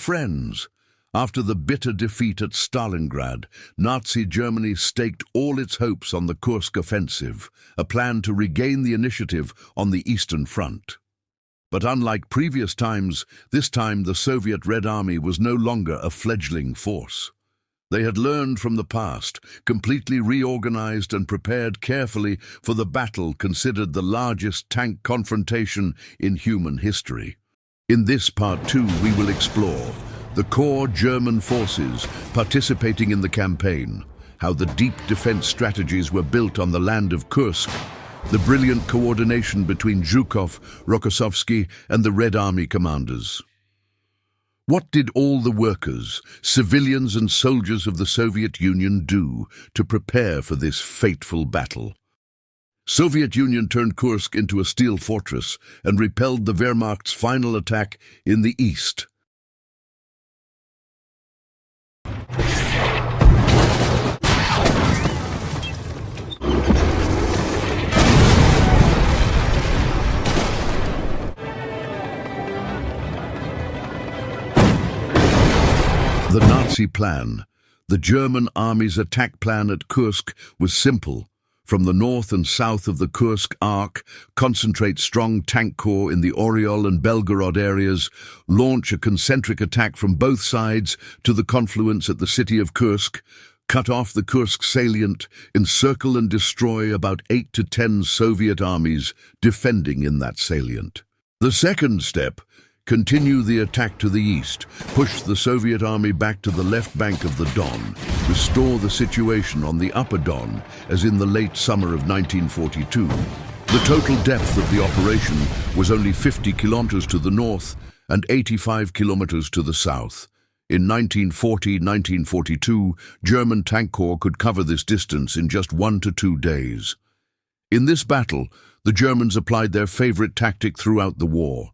friends. After the bitter defeat at Stalingrad, Nazi Germany staked all its hopes on the Kursk offensive, a plan to regain the initiative on the Eastern Front. But unlike previous times, this time the Soviet Red Army was no longer a fledgling force. They had learned from the past, completely reorganized and prepared carefully for the battle considered the largest tank confrontation in human history. In this part 2, we will explore the core German forces participating in the campaign, how the deep defense strategies were built on the land of Kursk, the brilliant coordination between Zhukov, Rokossovsky, and the Red Army commanders. What did all the workers, civilians and soldiers of the Soviet Union do to prepare for this fateful battle? Soviet Union turned Kursk into a steel fortress and repelled the Wehrmacht's final attack in the east. The Nazi plan, the German army's attack plan at Kursk, was simple. From the north and south of the Kursk Arc, concentrate strong tank corps in the Oryol and Belgorod areas, launch a concentric attack from both sides to the confluence at the city of Kursk, cut off the Kursk salient, encircle and destroy about 8 to 10 Soviet armies defending in that salient. The second step, continue the attack to the east, push the Soviet army back to the left bank of the Don, restore the situation on the upper Don, as in the late summer of 1942. The total depth of the operation was only 50 kilometers to the north and 85 kilometers to the south. In 1940-1942, German tank corps could cover this distance in just 1 to 2 days. In this battle, the Germans applied their favorite tactic throughout the war.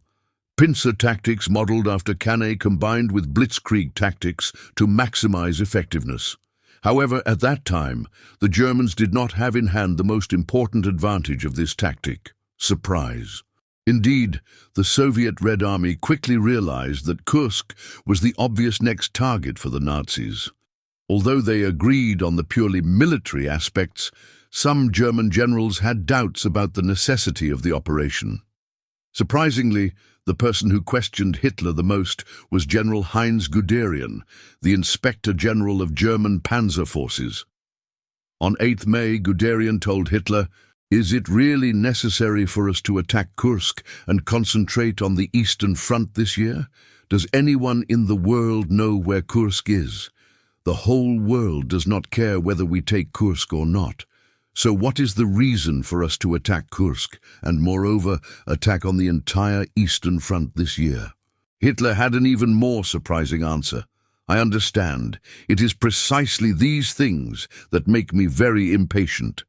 Pincer tactics modeled after Cannae combined with blitzkrieg tactics to maximize effectiveness. However, at that time, the Germans did not have in hand the most important advantage of this tactic: surprise. Indeed, the Soviet Red Army quickly realized that Kursk was the obvious next target for the Nazis. Although they agreed on the purely military aspects, some German generals had doubts about the necessity of the operation. Surprisingly, the person who questioned Hitler the most was General Heinz Guderian, the Inspector General of German Panzer Forces. On 8 May, Guderian told Hitler, "Is it really necessary for us to attack Kursk and concentrate on the Eastern Front this year? Does anyone in the world know where Kursk is? The whole world does not care whether we take Kursk or not. So what is the reason for us to attack Kursk and, moreover, attack on the entire Eastern Front this year?" Hitler had an even more surprising answer. "I understand. It is precisely these things that make me very impatient."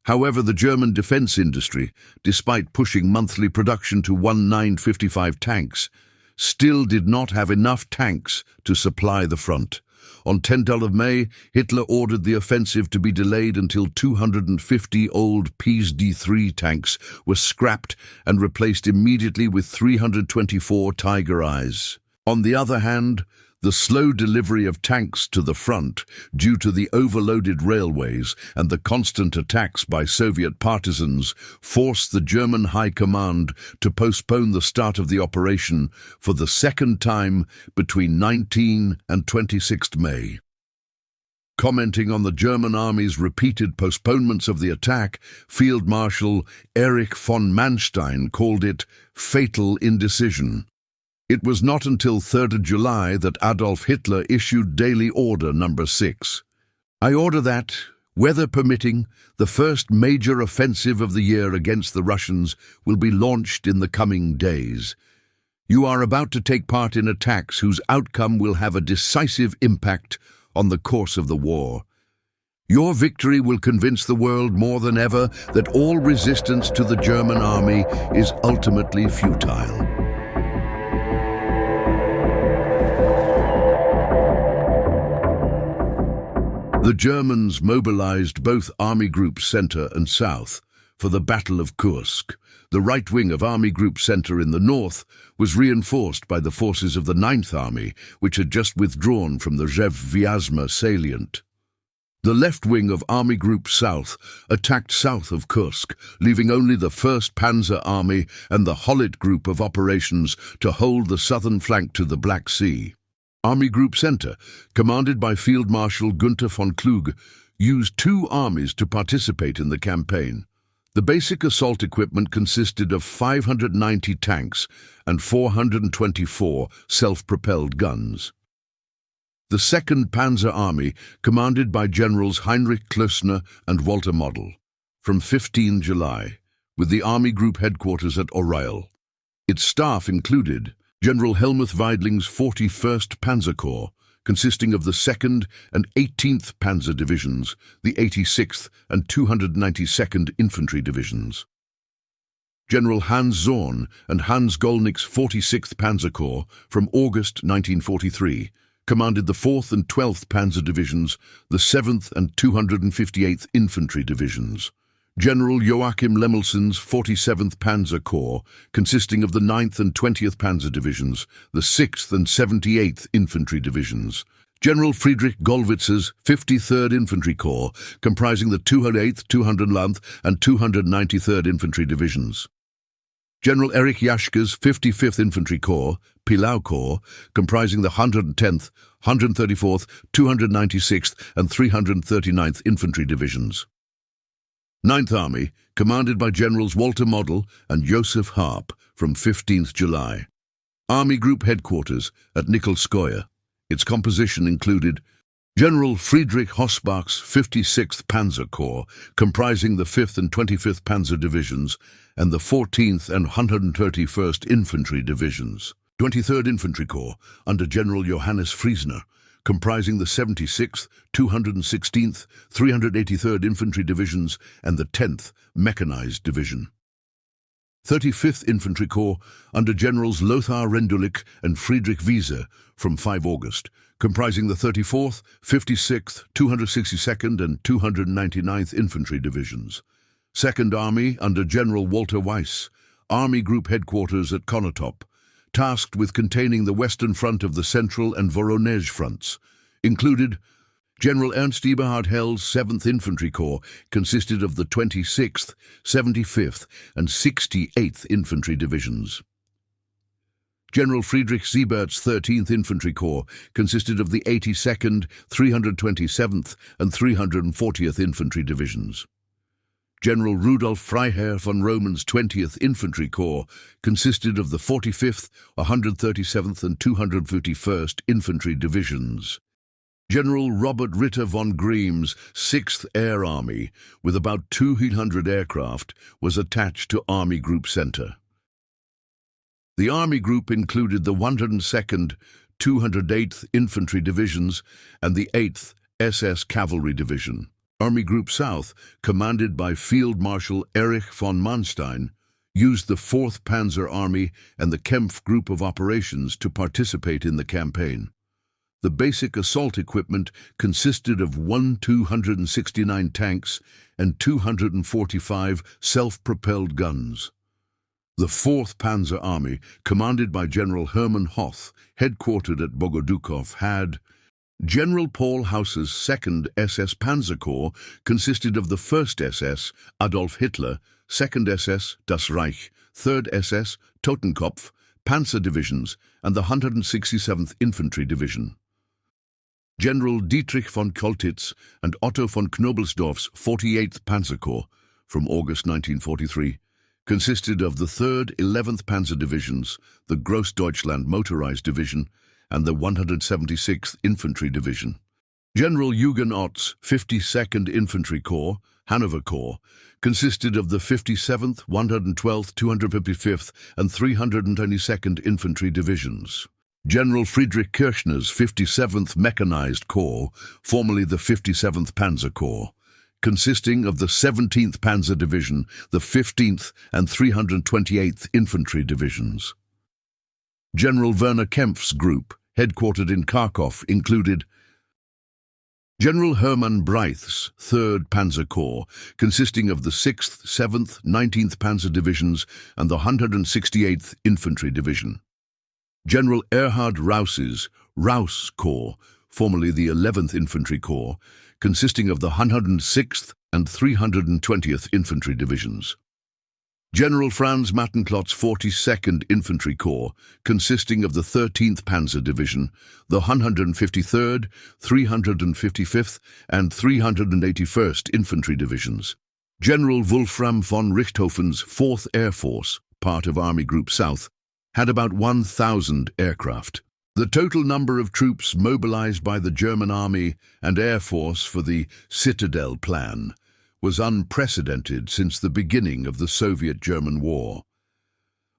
However, the German defense industry, despite pushing monthly production to 1955 tanks, still did not have enough tanks to supply the front. On 10th of May, Hitler ordered the offensive to be delayed until 250 old PSD-3 tanks were scrapped and replaced immediately with 324 Tiger Eyes. On the other hand, the slow delivery of tanks to the front, due to the overloaded railways and the constant attacks by Soviet partisans, forced the German High Command to postpone the start of the operation for the second time between 19 and 26 May. Commenting on the German army's repeated postponements of the attack, Field Marshal Erich von Manstein called it fatal indecision. It was not until 3rd July that Adolf Hitler issued Daily Order No. 6. "I order that, weather permitting, the first major offensive of the year against the Russians will be launched in the coming days. You are about to take part in attacks whose outcome will have a decisive impact on the course of the war. Your victory will convince the world more than ever that all resistance to the German army is ultimately futile." The Germans mobilized both army groups center and south, for the Battle of Kursk. The right wing of Army Group Center in the north was reinforced by the forces of the Ninth Army, which had just withdrawn from the Zhevvyazma salient. The left wing of Army Group South attacked south of Kursk, leaving only the 1st Panzer Army and the Holit Group of Operations to hold the southern flank to the Black Sea. Army Group Center, commanded by Field Marshal Günther von Kluge, used 2 armies to participate in the campaign. The basic assault equipment consisted of 590 tanks and 424 self-propelled guns. The 2nd Panzer Army, commanded by Generals Heinrich Klössner and Walter Model, from 15 July, with the Army Group headquarters at Oreil. Its staff included General Helmuth Weidling's 41st Panzer Corps, consisting of the 2nd and 18th Panzer Divisions, the 86th and 292nd Infantry Divisions. General Hans Zorn and Hans Gollnick's 46th Panzer Corps, from August 1943, commanded the 4th and 12th Panzer Divisions, the 7th and 258th Infantry Divisions. General Joachim Lemelson's 47th Panzer Corps, consisting of the 9th and 20th Panzer Divisions, the 6th and 78th Infantry Divisions. General Friedrich Gollwitz's 53rd Infantry Corps, comprising the 208th, 211th and 293rd Infantry Divisions. General Erich Jaschke's 55th Infantry Corps, Pillau Corps, comprising the 110th, 134th, 296th and 339th Infantry Divisions. 9th Army, commanded by Generals Walter Model and Joseph Harp, from 15th July. Army Group Headquarters at Nikolskoye. Its composition included General Friedrich Hossbach's 56th Panzer Corps, comprising the 5th and 25th Panzer Divisions, and the 14th and 131st Infantry Divisions. 23rd Infantry Corps, under General Johannes Friesner, comprising the 76th, 216th, 383rd Infantry Divisions, and the 10th Mechanized Division. 35th Infantry Corps, under Generals Lothar Rendulic and Friedrich Wiese, from 5 August, comprising the 34th, 56th, 262nd and 299th Infantry Divisions. 2nd Army, under General Walter Weiss, Army Group Headquarters at Konotop, tasked with containing the western front of the Central and Voronezh fronts, included General Ernst Eberhard Hell's 7th Infantry Corps, consisted of the 26th, 75th and 68th Infantry Divisions. General Friedrich Siebert's 13th Infantry Corps consisted of the 82nd, 327th and 340th Infantry Divisions. General Rudolf Freiherr von Roman's 20th Infantry Corps consisted of the 45th, 137th and 251st Infantry Divisions. General Robert Ritter von Grimm's 6th Air Army, with about 200 aircraft, was attached to Army Group Center. The Army Group included the 102nd, 208th Infantry Divisions and the 8th SS Cavalry Division. Army Group South, commanded by Field Marshal Erich von Manstein, used the 4th Panzer Army and the Kempf Group of Operations to participate in the campaign. The basic assault equipment consisted of 269 tanks and 245 self-propelled guns. The 4th Panzer Army, commanded by General Hermann Hoth, headquartered at Bogodukov, had General Paul Haus's 2nd SS Panzer Corps consisted of the 1st SS, Adolf Hitler, 2nd SS, Das Reich, 3rd SS, Totenkopf, Panzer Divisions, and the 167th Infantry Division. General Dietrich von Koltitz and Otto von Knobelsdorff's 48th Panzer Corps, from August 1943, consisted of the 3rd, 11th Panzer Divisions, the Grossdeutschland Motorized Division, and the 176th Infantry Division. General Eugen Ott's 52nd Infantry Corps, Hanover Corps, consisted of the 57th, 112th, 255th, and 322nd Infantry Divisions. General Friedrich Kirchner's 57th Mechanized Corps, formerly the 57th Panzer Corps, consisting of the 17th Panzer Division, the 15th and 328th Infantry Divisions. General Werner Kempf's group, headquartered in Kharkov, included General Hermann Breith's 3rd Panzer Corps, consisting of the 6th, 7th, 19th Panzer Divisions and the 168th Infantry Division. General Erhard Raus's Raus Corps, formerly the 11th Infantry Corps, consisting of the 106th and 320th Infantry Divisions. General Franz Mattenklot's 42nd Infantry Corps, consisting of the 13th Panzer Division, the 153rd, 355th and 381st Infantry Divisions. General Wolfram von Richthofen's 4th Air Force, part of Army Group South, had about 1,000 aircraft. The total number of troops mobilized by the German Army and Air Force for the Citadel Plan was unprecedented since the beginning of the Soviet-German War.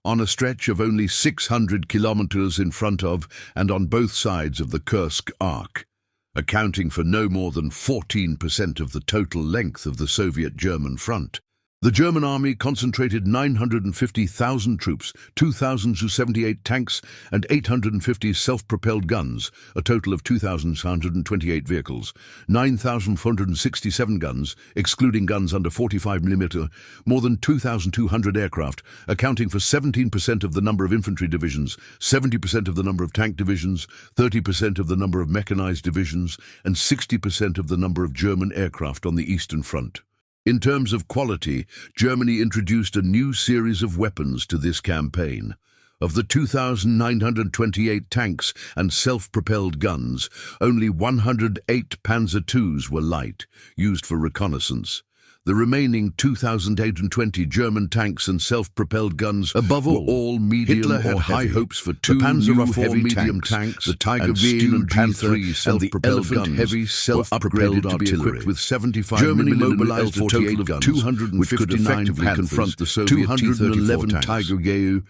On a stretch of only 600 kilometers in front of and on both sides of the Kursk Arc, accounting for no more than 14% of the total length of the Soviet-German front, the German army concentrated 950,000 troops, 2,078 tanks and 850 self-propelled guns, a total of 2,128 vehicles, 9,467 guns, excluding guns under 45mm, more than 2,200 aircraft, accounting for 17% of the number of infantry divisions, 70% of the number of tank divisions, 30% of the number of mechanized divisions, and 60% of the number of German aircraft on the Eastern Front. In terms of quality, Germany introduced a new series of weapons to this campaign. Of the 2,928 tanks and self-propelled guns, only 108 Panzer IIs were light, used for reconnaissance. The remaining 2,820 German tanks and self-propelled guns above all medium or high hopes for two new heavy medium tanks, the Tiger V and Panther and the Elephant heavy self-propelled artillery with 75 Germany mobilized a total of 259 which could effectively confront the Soviet 211 Tiger Geu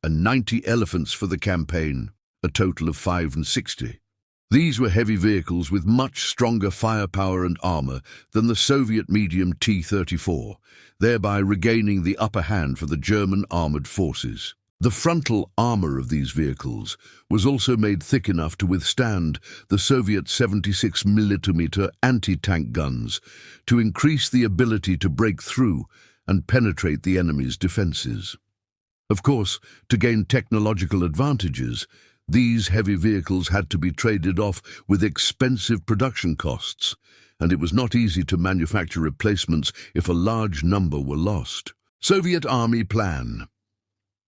and 90 Elephants for the campaign, a total of 560. These were heavy vehicles with much stronger firepower and armor than the Soviet medium T-34, thereby regaining the upper hand for the German armored forces. The frontal armor of these vehicles was also made thick enough to withstand the Soviet 76mm anti-tank guns, to increase the ability to break through and penetrate the enemy's defenses. Of course, to gain technological advantages, these heavy vehicles had to be traded off with expensive production costs, and it was not easy to manufacture replacements if a large number were lost. Soviet Army Plan.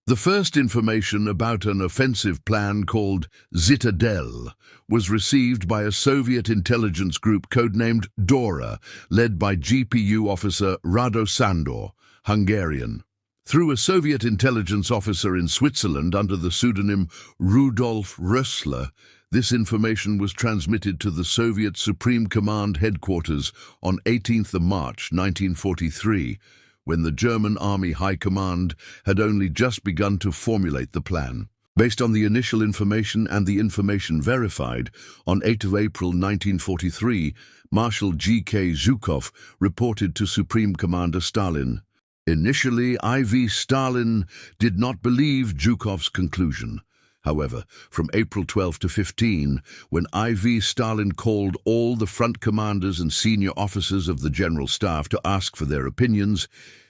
The first information about an offensive plan called Citadel was received by a Soviet intelligence group codenamed Dora, led by GPU officer Rado Sandor, Hungarian. Through a Soviet intelligence officer in Switzerland under the pseudonym Rudolf Rössler, this information was transmitted to the Soviet Supreme Command headquarters on 18th March 1943, when the German Army High Command had only just begun to formulate the plan. Based on the initial information and the information verified, on 8 April 1943, Marshal G.K. Zhukov reported to Supreme Commander Stalin. Initially, I.V. Stalin did not believe Zhukov's conclusion. However, from April 12 to 15, when I.V. Stalin called all the front commanders and senior officers of the General Staff to ask for their opinions,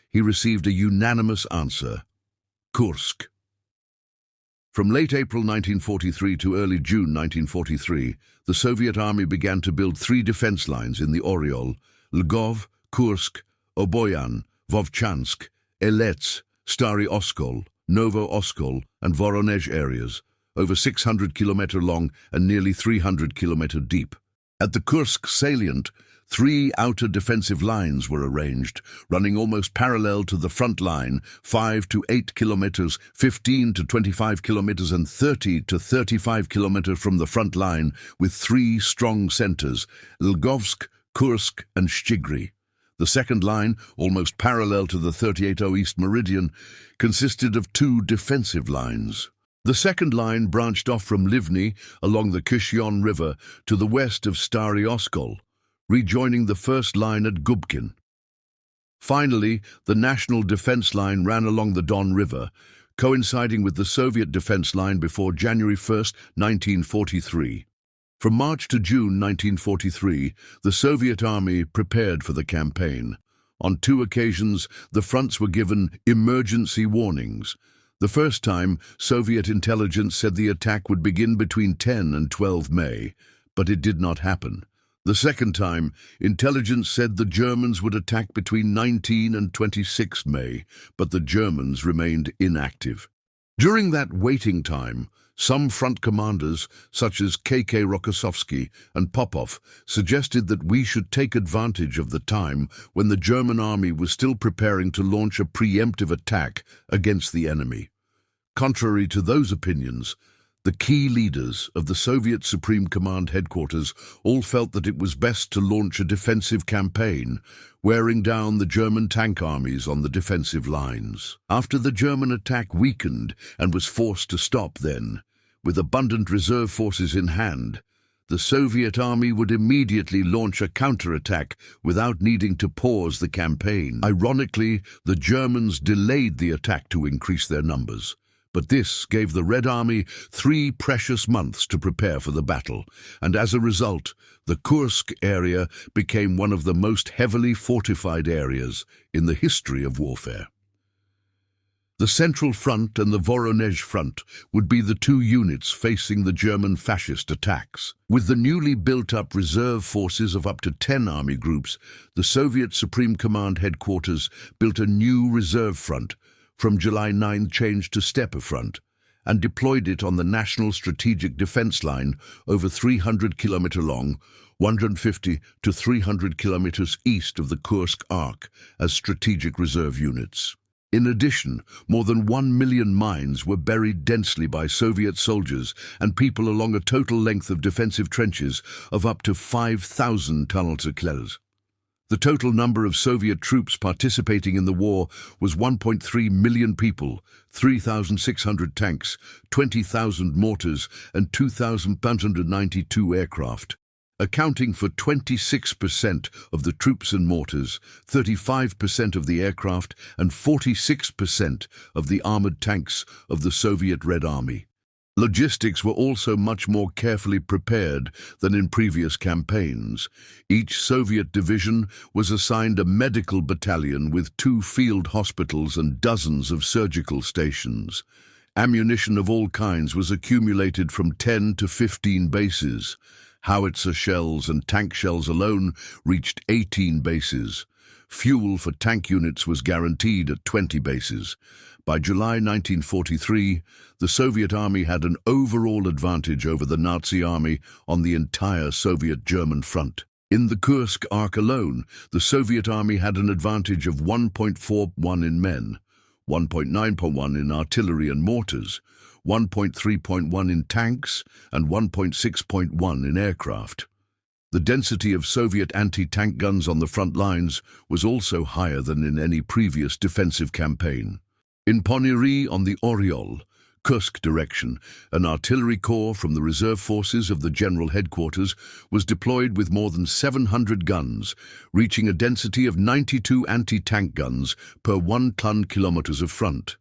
he received a unanimous answer: Kursk. From late April 1943 to early June 1943, the Soviet Army began to build 3 defense lines in the Oryol, Lvov, Kursk, Oboyan, Vovchansk, Elets, Stary Oskol, Novo Oskol, and Voronezh areas, over 600 km long and nearly 300 km deep. At the Kursk salient, 3 outer defensive lines were arranged, running almost parallel to the front line, 5 to 8 kilometers, 15 to 25 kilometers, and 30 to 35 kilometers from the front line, with 3 strong centers, Lgovsk, Kursk, and Shchigry. The second line, almost parallel to the 38-0 East Meridian, consisted of 2 defensive lines. The second line branched off from Livny along the Kishyon River to the west of Stary Oskol, rejoining the first line at Gubkin. Finally, the National Defense Line ran along the Don River, coinciding with the Soviet defense line before January 1, 1943. From March to June 1943, the Soviet army prepared for the campaign. On 2 occasions, the fronts were given emergency warnings. The first time, Soviet intelligence said the attack would begin between 10 and 12 May, but it did not happen. The second time, intelligence said the Germans would attack between 19 and 26 May, but the Germans remained inactive. During that waiting time, some front commanders, such as K.K. Rokossovsky and Popov, suggested that we should take advantage of the time when the German army was still preparing to launch a preemptive attack against the enemy. Contrary to those opinions, the key leaders of the Soviet Supreme Command headquarters all felt that it was best to launch a defensive campaign, wearing down the German tank armies on the defensive lines. After the German attack weakened and was forced to stop then, with abundant reserve forces in hand, the Soviet army would immediately launch a counterattack without needing to pause the campaign. Ironically, the Germans delayed the attack to increase their numbers. But this gave the Red Army 3 precious months to prepare for the battle, and as a result, the Kursk area became one of the most heavily fortified areas in the history of warfare. The Central Front and the Voronezh Front would be the 2 units facing the German fascist attacks. With the newly built-up reserve forces of up to 10 army groups, the Soviet Supreme Command headquarters built a new reserve front, from July 9 changed to Steppe Front, and deployed it on the National Strategic Defense Line over 300 km long, 150 to 300 kilometers east of the Kursk Arc as strategic reserve units. In addition, more than 1 million mines were buried densely by Soviet soldiers and people along a total length of defensive trenches of up to 5,000 kilometers. The total number of Soviet troops participating in the war was 1.3 million people, 3,600 tanks, 20,000 mortars, and 2,592 aircraft. Accounting for 26% of the troops and mortars, 35% of the aircraft, and 46% of the armored tanks of the Soviet Red Army. Logistics were also much more carefully prepared than in previous campaigns. Each Soviet division was assigned a medical battalion with 2 field hospitals and dozens of surgical stations. Ammunition of all kinds was accumulated from 10 to 15 bases. Howitzer shells and tank shells alone reached 18 bases. Fuel for tank units was guaranteed at 20 bases. By July 1943, the Soviet army had an overall advantage over the Nazi army on the entire Soviet-German front. In the Kursk Arc alone, the Soviet army had an advantage of 1.41 in men, 1.9.1 in artillery and mortars, 1.3.1 in tanks, and 1.6.1 in aircraft. The density of Soviet anti-tank guns on the front lines was also higher than in any previous defensive campaign. In Ponyri on the Oryol, Kursk direction, an artillery corps from the reserve forces of the general headquarters was deployed with more than 700 guns, reaching a density of 92 anti-tank guns per 1 ton-kilometers of front.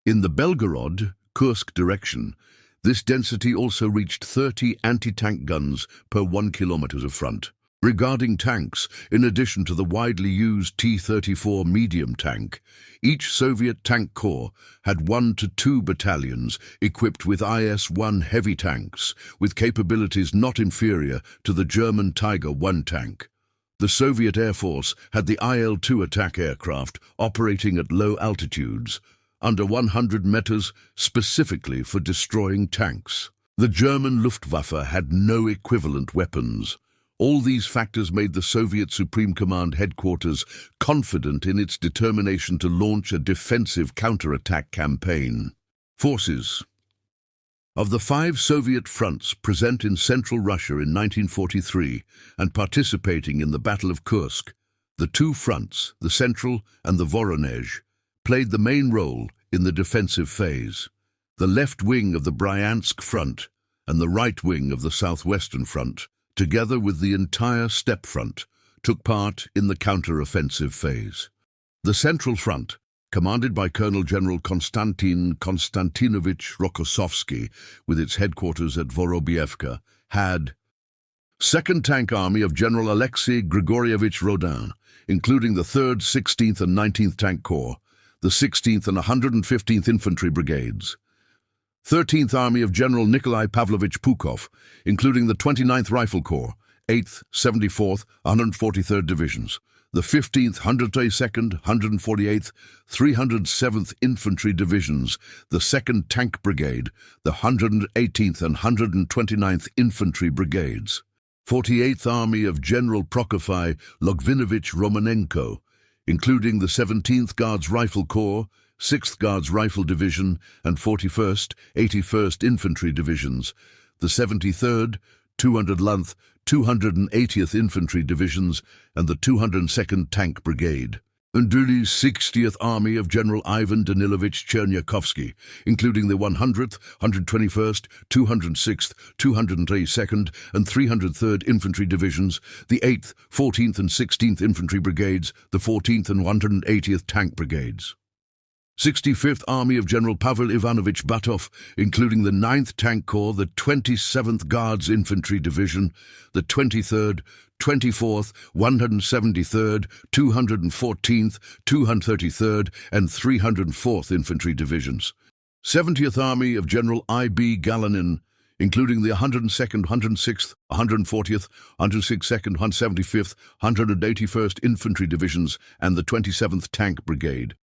In the Belgorod, Kursk direction, this density also reached 30 anti-tank guns per 1 kilometer of front. Regarding tanks, in addition to the widely used T-34 medium tank, each Soviet tank corps had 1 to 2 battalions equipped with IS-1 heavy tanks, with capabilities not inferior to the German Tiger I tank. The Soviet Air Force had the IL-2 attack aircraft operating at low altitudes, under 100 meters, specifically for destroying tanks. The German Luftwaffe had no equivalent weapons. All these factors made the Soviet Supreme Command headquarters confident in its determination to launch a defensive counterattack campaign. Forces. Of the 5 Soviet fronts present in Central Russia in 1943 and participating in the Battle of Kursk, the 2 fronts, the Central and the Voronezh, played the main role in the defensive phase. The left wing of the Bryansk Front and the right wing of the Southwestern Front, together with the entire Steppe Front, took part in the counter-offensive phase. The Central Front, commanded by Colonel General Konstantin Konstantinovich Rokossovsky, with its headquarters at Vorobievka, had Second Tank Army of General Alexei Grigorievich Rodin, including the 3rd, 16th and 19th Tank Corps, the 16th and 115th Infantry Brigades. 13th Army of General Nikolai Pavlovich Pukov, including the 29th Rifle Corps, 8th, 74th, 143rd Divisions, the 15th, 182nd, 148th, 307th Infantry Divisions, the 2nd Tank Brigade, the 118th and 129th Infantry Brigades. 48th Army of General Prokofy Logvinovich Romanenko, including the 17th Guards Rifle Corps, 6th Guards Rifle Division and 41st, 81st Infantry Divisions, the 73rd, 211th, 280th Infantry Divisions and the 202nd Tank Brigade. Unduli's 60th Army of General Ivan Danilovich Chernyakhovsky, including the 100th, 121st, 206th, 232nd and 303rd Infantry Divisions, the 8th, 14th and 16th Infantry Brigades, the 14th and 180th Tank Brigades. 65th Army of General Pavel Ivanovich Batov, including the 9th Tank Corps, the 27th Guards Infantry Division, the 23rd, 24th, 173rd, 214th, 233rd and 304th Infantry Divisions. 70th Army of General I.B. Galinin, including the 102nd, 106th, 140th, 162nd, 175th, 181st Infantry Divisions and the 27th Tank Brigade.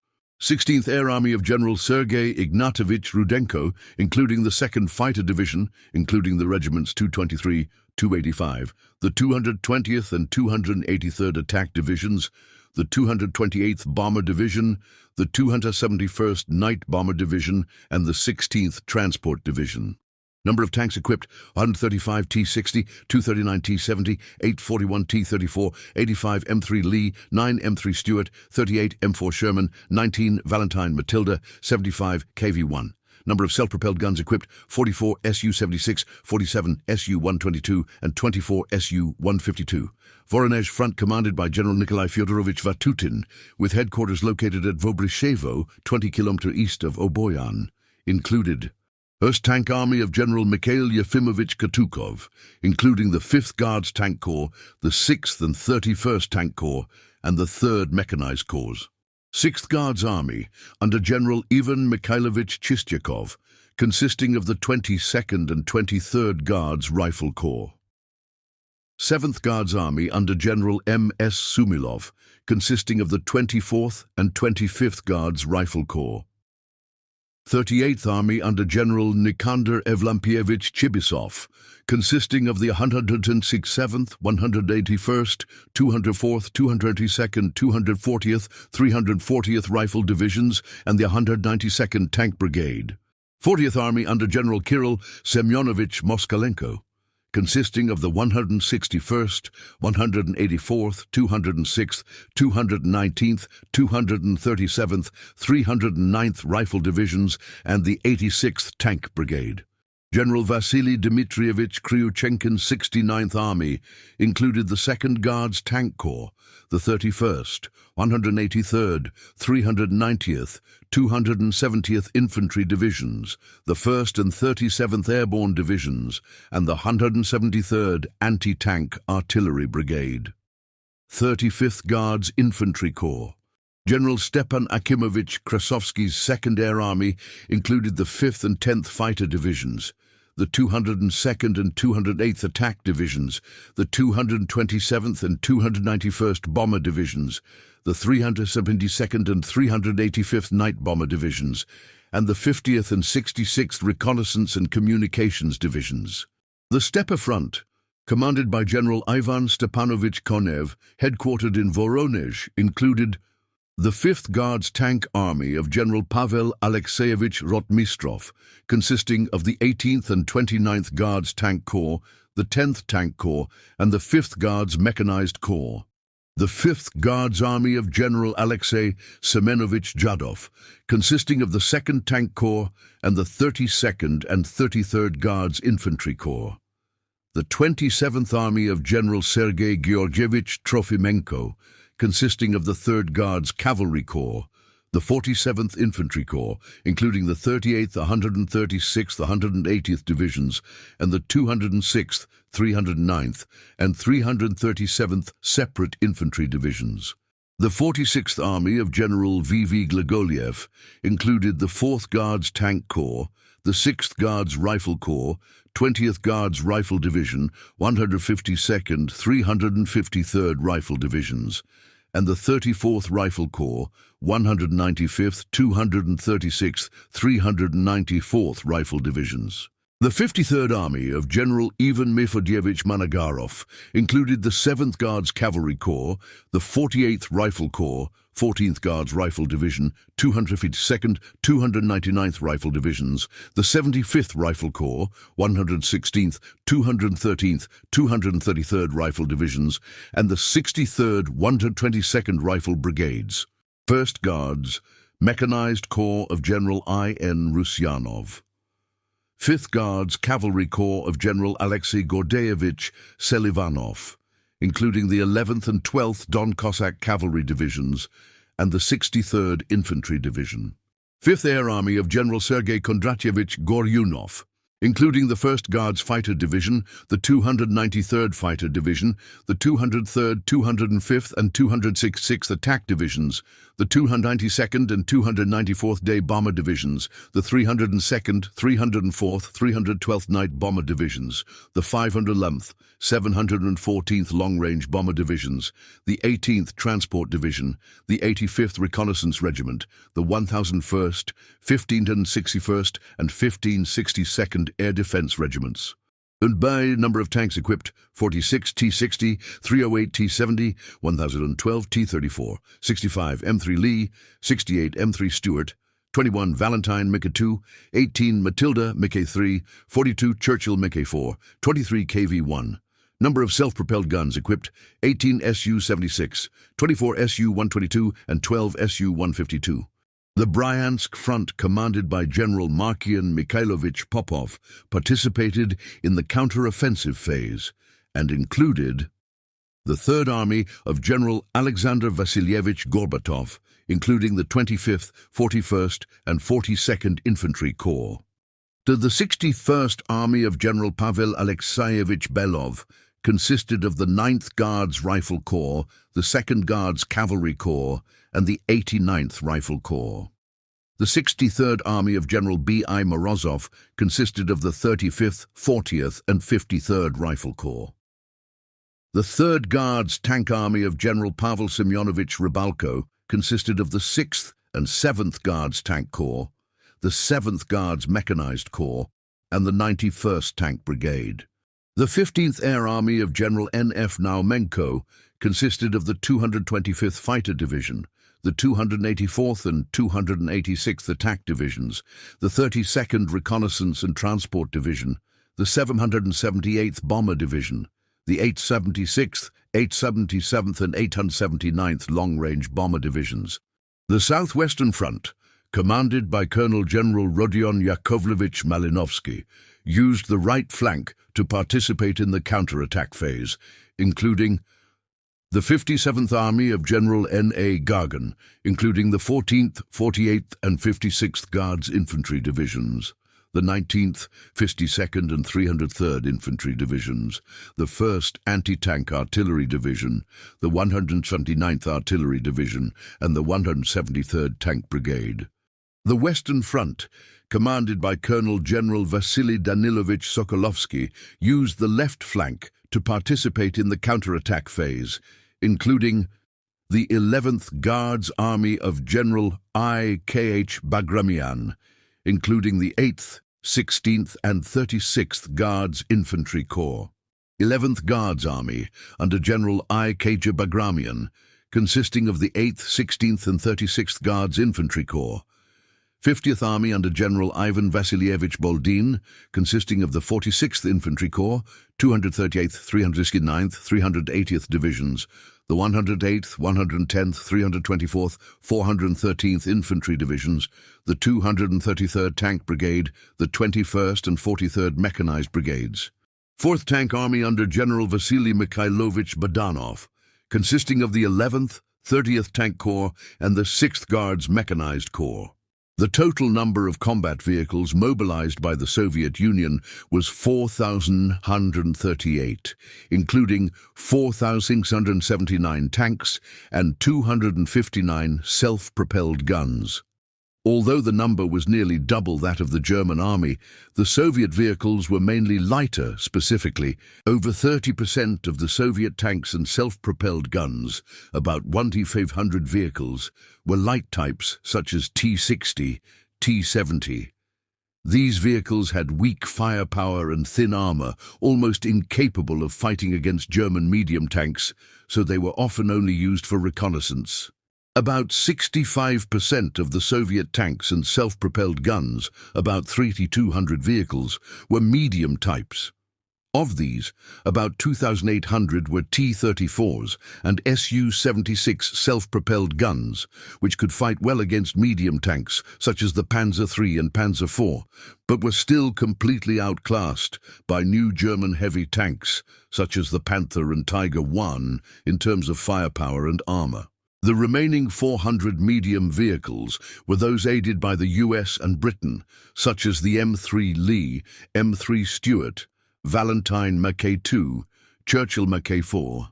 16th Air Army of General Sergei Ignatovich Rudenko, including the 2nd Fighter Division, including the regiments 223, 285, the 220th and 283rd Attack Divisions, the 228th Bomber Division, the 271st Night Bomber Division, and the 16th Transport Division. Number of tanks equipped: 135 T-60, 239 T-70, 841 T-34, 85 M3 Lee, 9 M3 Stuart, 38 M4 Sherman, 19 Valentine Matilda, 75 KV-1. Number of self-propelled guns equipped: 44 Su-76, 47 Su-122, and 24 Su-152. Voronezh Front commanded by General Nikolai Fyodorovich Vatutin, with headquarters located at Vobrishevo, 20 km east of Oboyan. Included: 1st Tank Army of General Mikhail Yefimovich Katukov, including the 5th Guards Tank Corps, the 6th and 31st Tank Corps, and the 3rd Mechanized Corps. 6th Guards Army, under General Ivan Mikhailovich Chistyakov, consisting of the 22nd and 23rd Guards Rifle Corps. 7th Guards Army, under General M.S. Sumilov, consisting of the 24th and 25th Guards Rifle Corps. 38th Army under General Nikander Evlampievich Chibisov, consisting of the 167th, 181st, 204th, 282nd, 240th, 340th Rifle Divisions and the 192nd Tank Brigade. 40th Army under General Kirill Semyonovich Moskalenko, consisting of the 161st, 184th, 206th, 219th, 237th, 309th Rifle Divisions and the 86th Tank Brigade. General Vasily Dmitrievich Kryuchenkin's 69th Army included the 2nd Guards Tank Corps, the 31st, 183rd, 390th, 270th Infantry Divisions, the 1st and 37th Airborne Divisions, and the 173rd Anti-Tank Artillery Brigade. 35th Guards Infantry Corps. General Stepan Akimovich Krasovsky's 2nd Air Army included the 5th and 10th Fighter Divisions, the 202nd and 208th Attack Divisions, the 227th and 291st Bomber Divisions, the 372nd and 385th Night Bomber Divisions, and the 50th and 66th Reconnaissance and Communications Divisions. The Steppe Front, commanded by General Ivan Stepanovich Konev, headquartered in Voronezh, included the 5th Guards Tank Army of General Pavel Alexeyevich Rotmistrov, consisting of the 18th and 29th Guards Tank Corps, the 10th Tank Corps, and the 5th Guards Mechanized Corps. The 5th Guards Army of General Alexei Semenovich Jadov, consisting of the 2nd Tank Corps and the 32nd and 33rd Guards Infantry Corps. The 27th Army of General Sergei Georgievich Trofimenko, consisting of the 3rd Guards Cavalry Corps, The 47th Infantry Corps, including the 38th, 136th, 180th Divisions, and the 206th, 309th, and 337th Separate Infantry Divisions. The 46th Army of General V.V. Glagoliev included the 4th Guards Tank Corps, the 6th Guards Rifle Corps, 20th Guards Rifle Division, 152nd, 353rd Rifle Divisions, and the 34th Rifle Corps, 195th, 236th, 394th Rifle Divisions. The 53rd Army of General Ivan Mefodievich Managarov included the 7th Guards Cavalry Corps, the 48th Rifle Corps, 14th Guards Rifle Division, 252nd, 299th Rifle Divisions, the 75th Rifle Corps, 116th, 213th, 233rd Rifle Divisions, and the 63rd, 122nd Rifle Brigades. 1st Guards, Mechanized Corps of General I.N. Rusyanov. 5th Guards Cavalry Corps of General Alexei Gordeevich Selivanov, including the 11th and 12th Don Cossack Cavalry Divisions and the 63rd Infantry Division. 5th Air Army of General Sergei Kondratyevich Goryunov, including the 1st Guards Fighter Division, the 293rd Fighter Division, the 203rd, 205th, and 266th Attack Divisions, the 292nd and 294th Day Bomber Divisions, the 302nd, 304th, 312th Night Bomber Divisions, the 511th, 714th Long-Range Bomber Divisions, the 18th Transport Division, the 85th Reconnaissance Regiment, the 1001st, 1561st, and 1562nd Air Defense Regiments. And by number of tanks equipped, 46 T-60, 308 T-70, 1012 T-34, 65 M3 Lee, 68 M3 Stuart, 21 Valentine MiG-2, 18 Matilda MiG-3, 42 Churchill MiG-4, 23 KV-1. Number of self-propelled guns equipped, 18 Su-76, 24 Su-122, and 12 Su-152. The Bryansk Front, commanded by General Markian Mikhailovich Popov, participated in the counter-offensive phase and included the 3rd Army of General Alexander Vasilievich Gorbatov, including the 25th, 41st, and 42nd Infantry Corps. The 61st Army of General Pavel Alexeyevich Belov consisted of the 9th Guards Rifle Corps, the 2nd Guards Cavalry Corps, and the 89th Rifle Corps. The 63rd Army of General B.I. Morozov consisted of the 35th, 40th, and 53rd Rifle Corps. The 3rd Guards Tank Army of General Pavel Semyonovich Rybalko consisted of the 6th and 7th Guards Tank Corps, the 7th Guards Mechanized Corps, and the 91st Tank Brigade. The 15th Air Army of General N.F. Naumenko consisted of the 225th Fighter Division, the 284th and 286th Attack Divisions, the 32nd Reconnaissance and Transport Division, the 778th Bomber Division, the 876th, 877th and 879th Long-Range Bomber Divisions. The Southwestern Front, commanded by Colonel General Rodion Yakovlevich Malinovsky, used the right flank to participate in the counterattack phase, including the 57th Army of General N.A. Gagarin, including the 14th, 48th, and 56th Guards Infantry Divisions, the 19th, 52nd, and 303rd Infantry Divisions, the 1st Anti-Tank Artillery Division, the 129th Artillery Division, and the 173rd Tank Brigade. The Western Front, commanded by Colonel General Vasily Danilovich Sokolovsky, used the left flank to participate in the counterattack phase, including the 11th Guards Army of General I.K.H. Bagramian, including the 8th, 16th, and 36th Guards Infantry Corps. 11th Guards Army, under General I.K.J. Bagramian, consisting of the 8th, 16th, and 36th Guards Infantry Corps. 50th Army under General Ivan Vasilievich Boldin, consisting of the 46th Infantry Corps, 238th, 369th, 380th Divisions, the 108th, 110th, 324th, 413th Infantry Divisions, the 233rd Tank Brigade, the 21st and 43rd Mechanized Brigades. 4th Tank Army under General Vasily Mikhailovich Badanov, consisting of the 11th, 30th Tank Corps and the 6th Guards Mechanized Corps. The total number of combat vehicles mobilized by the Soviet Union was 4,138, including 4,679 tanks and 259 self-propelled guns. Although the number was nearly double that of the German army, the Soviet vehicles were mainly lighter. Specifically, over 30% of the Soviet tanks and self-propelled guns, about 1,500 vehicles, were light types such as T-60, T-70. These vehicles had weak firepower and thin armor, almost incapable of fighting against German medium tanks, so they were often only used for reconnaissance. About 65% of the Soviet tanks and self-propelled guns, about 3,200 vehicles, were medium types. Of these, about 2,800 were T-34s and Su-76 self-propelled guns, which could fight well against medium tanks such as the Panzer III and Panzer IV, but were still completely outclassed by new German heavy tanks such as the Panther and Tiger I in terms of firepower and armor. The remaining 400 medium vehicles were those aided by the US and Britain, such as the M3 Lee, M3 Stuart, Valentine Mackay II, Churchill Mackay IV.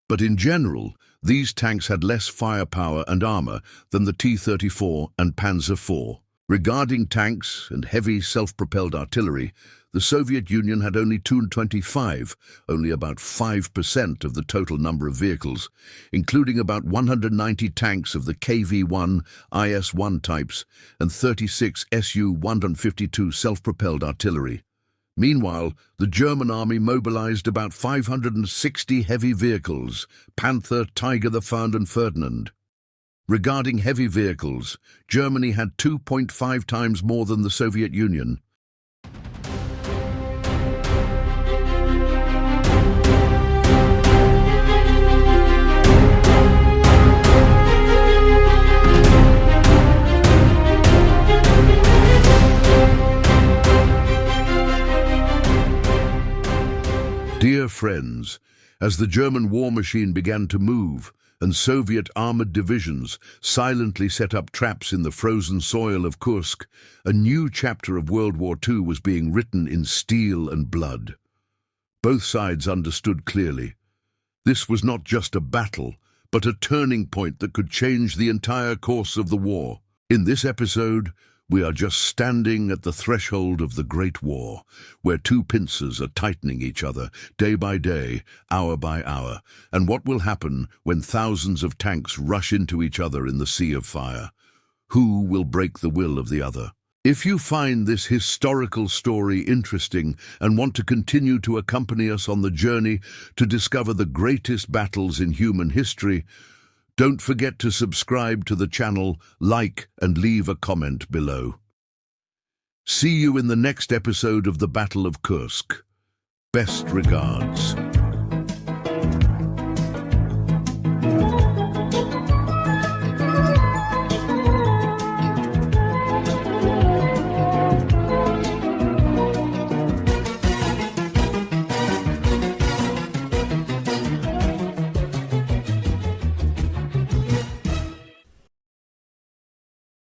But in general, these tanks had less firepower and armor than the T-34 and Panzer IV. Regarding tanks and heavy self-propelled artillery, the Soviet Union had only 225, only about 5% of the total number of vehicles, including about 190 tanks of the KV-1, IS-1 types and 36 Su-152 self-propelled artillery. Meanwhile, the German army mobilized about 560 heavy vehicles, Panther, Tiger the Found and Ferdinand. Regarding heavy vehicles, Germany had 2.5 times more than the Soviet Union. Dear friends, as the German war machine began to move and Soviet armored divisions silently set up traps in the frozen soil of Kursk, a new chapter of World War II was being written in steel and blood. Both sides understood clearly. This was not just a battle, but a turning point that could change the entire course of the war. In this episode, we are just standing at the threshold of the Great War, where two pincers are tightening each other, day by day, hour by hour. And what will happen when thousands of tanks rush into each other in the sea of fire? Who will break the will of the other? If you find this historical story interesting and want to continue to accompany us on the journey to discover the greatest battles in human history, don't forget to subscribe to the channel, like, and leave a comment below. See you in the next episode of the Battle of Kursk. Best regards.